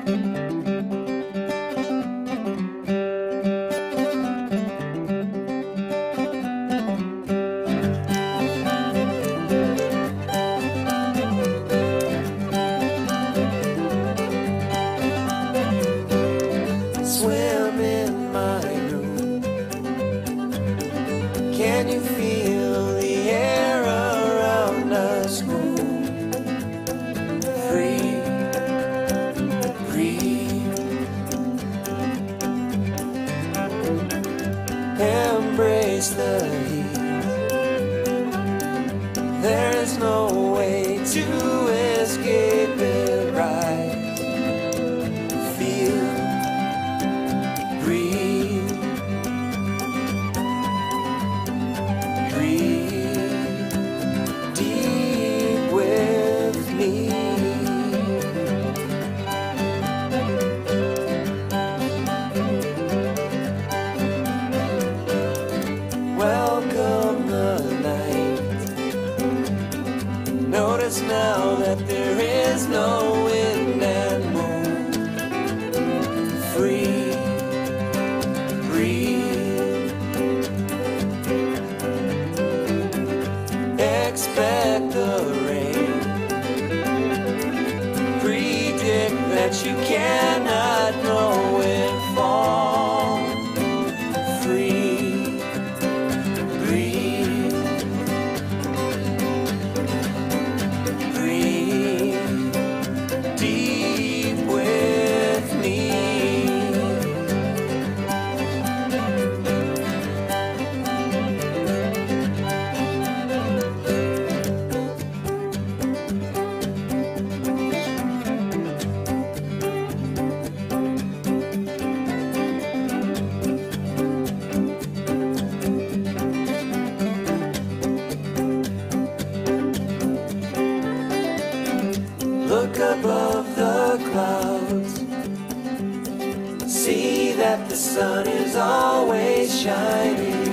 Swim in my room. Can you feel the air around us move? Free, breathe. Embrace the heat. There is no way to escape it. Rise, feel, breathe, breathe deep with me. Welcome the night. Notice now that there is no wind and moon. Free, breathe. Expect the rain. Predict that you cannot know it fall. Free, breathe. Breathe deep with me. Look above the clouds. See that the sun is always shining.